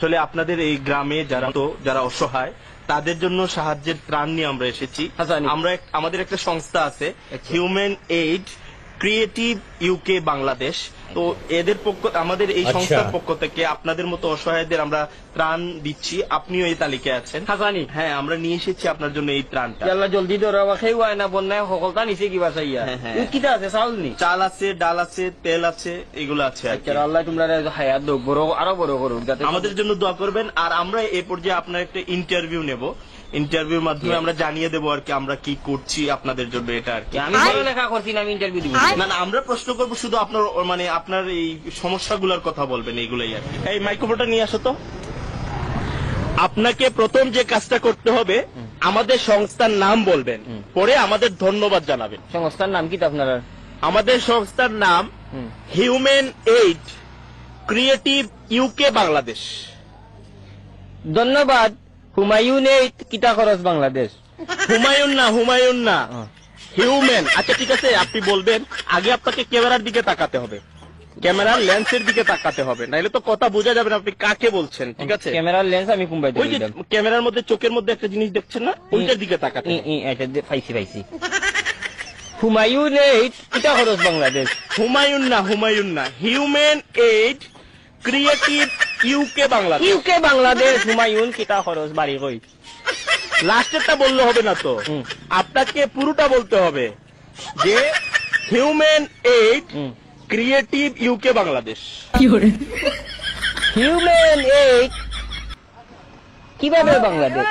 আসলে আপনাদের এই গ্রামে যারা অসহায় তাদের জন্য সাহায্যের ত্রাণ নিয়ে আমরা এসেছি। আমরা আমাদের একটা সংস্থা আছে human aid creative UK Bangladesh. তো এদের আমাদের এই সংস্থার পক্ষ থেকে আপনাদের মতো অসহায়দের আমরা ত্রাণ দিচ্ছি। আপনিও এই তালিকায় আছেন। হ্যাঁ, আমরা নিয়ে এসেছি আপনার জন্য এই ত্রাণটা। জলদি না বন্যায় সকলটা নিচে কিবা চাইয়া কিটা আছে চাউল নি চাল আছে, ডাল আছে, তেল আছে, এগুলো আছে। আল্লাহ তোমরা হায়াত দোক বড় আরো বড় করুক, যাতে আমাদের জন্য দোয়া করবেন। আর আমরা এই পর্যায়ে আপনার একটা ইন্টারভিউ নেব। ইন্টারভিউর মাধ্যমে আমরা জানিয়ে দেবো আর কি আমরা কি করছি আপনাদের জন্য। এটা আর কি আমি লেখা করছি না, আমি ইন্টারভিউ দিব না। আমরা প্রশ্ন করবো শুধু আপনার মানে আপনার এই সমস্যাগুলোর কথা বলবেন, এইগুলাই আর কি। এই মাইক্রোফোনটা নিয়ে আসো তো। আপনাকে প্রথম যে কাজটা করতে হবে, আমাদের সংস্থার নাম বলবেন, পরে আমাদের ধন্যবাদ জানাবেন। সংস্থার নাম কি আপনার? আমাদের সংস্থার নাম human aid creative UK Bangladesh. ধন্যবাদ। হুমায়ুন এইড কিটা খরচ বাংলাদেশ। হুমায়ুন না হিউম্যান। আচ্ছা ঠিক আছে, আপনি বলবেন। আগে আপনাকে ক্যামেরার দিকে তাকাতে হবে, ক্যামেরার লেন্সের দিকে তাকাতে হবে, নাইলে তো কথা বোঝা যাবে না আপনি কাকে বলছেন। ঠিক আছে, ক্যামেরার লেন্স আমি কুম্বাই ওই যে ক্যামেরার মধ্যে চোখের মধ্যে একটা জিনিস দেখছেন না, ওইটার দিকে তাকাতে। পাইছি। হুমায়ুন এইড কিটা খরচ বাংলাদেশ। হুমায়ুন না human aid creative UK Bangladesh. UK Bangladesh Humayun কিটা খরচ বাড়ি কই। লাস্টেরটা বললে হবে না তো, আপনাকে পুরোটা বলতে হবে যে human aid creative UK Bangladesh. Human aid কিভাবে বাংলাদেশ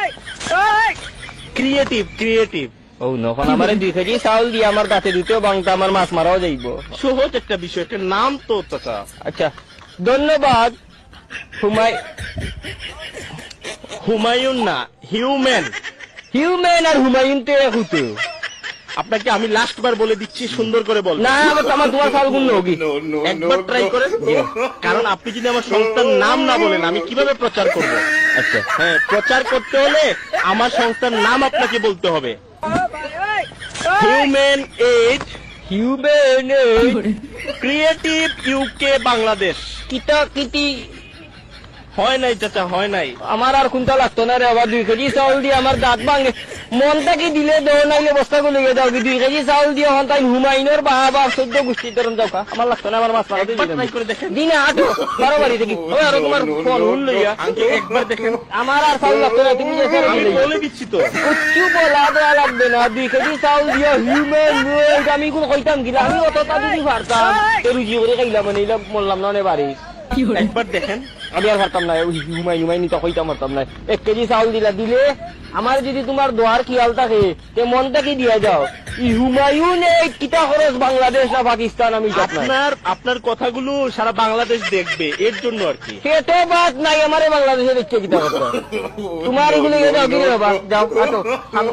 ক্রিয়েটিভ। ও নখন আমার 2 কেজি চাউল দিয়ে আমার গাছে দিতেও বাংটা আমার মাছ মারাও যাইব। সহজ একটা বিষয়, একটা নাম তো চাচা। আচ্ছা ধন্যবাদ। হুমায়ুন না হিউম্যান আর হুমায়ুন তো এক হতো। আপনাকে আমি লাস্ট বার বলে দিচ্ছি, সুন্দর করে বল। না আমার তোমার চাউল গুণ হোগি একবার ট্রাই করেন, কারণ আপনি যদি আমার সংস্থার নাম না বলেন আমি কিভাবে প্রচার করব। আচ্ছা হ্যাঁ, প্রচার করতে হলে আমার সংস্থার নাম আপনাকে বলতে হবে। Human aid creative UK Bangladesh. Kitty হয় নাই চাচা, হয় নাই। আমার আর কোনটা লাগতো না রে। আবার 2 কেজি চাউল দিয়ে আমার দাঁত ভাঙে। মনটাকে দিলে দেও, নাইলে বস্তা গুলো যাও। 2 কেজি চাউল দিয়ে হন তাই হুমায়ুনের বাবা 14 গোষ্ঠীর ধরুন যাও। আমার লাগতো না, আমার মাছ ট্রাই করে দেখেন। দিনে আটো বারো বাড়ি দেখি আর তোমার ফোন হুল লইয়া একবার দেখেন। আমার আর চাউল লাগতো না, তুমি আমি বলে দিচ্ছি তো। কিচ্ছু বলা দেওয়া লাগবে না। 2 কেজি চাউল দিয়ে হিউম্যান আমি কোনো কইতাম গিলা। আমি অতটা যদি পারতাম রুজি করে খাইলাম, মানে বললাম না বাড়ি। একবার দেখেন। আমি আর পারতাম না, হুমায়ুন তো কইতাম পারতাম না। 1 কেজি চাউল দিলে আমার যদি তোমার দোয়ার খেয়াল থাকে তে মনটাকে দিয়ে যাও। হুমায়ুন এইড কিটা খরচ বাংলাদেশ না পাকিস্তান। আমি আপনার কথাগুলো সারা বাংলাদেশ দেখবে, এর জন্য আর কি। সেটা বাদ নাই, আমারে বাংলাদেশে দেখছো কিটা করতে তোমার এগুলো যাও কি যাও আটো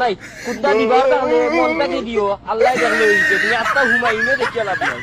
নাই কুদ্দা দিবার তাহলে মনটাকে দিও। আল্লাহ দেখলে তুমি আজটা হুমায়ুনে দেখিয়ে লাভ নাই।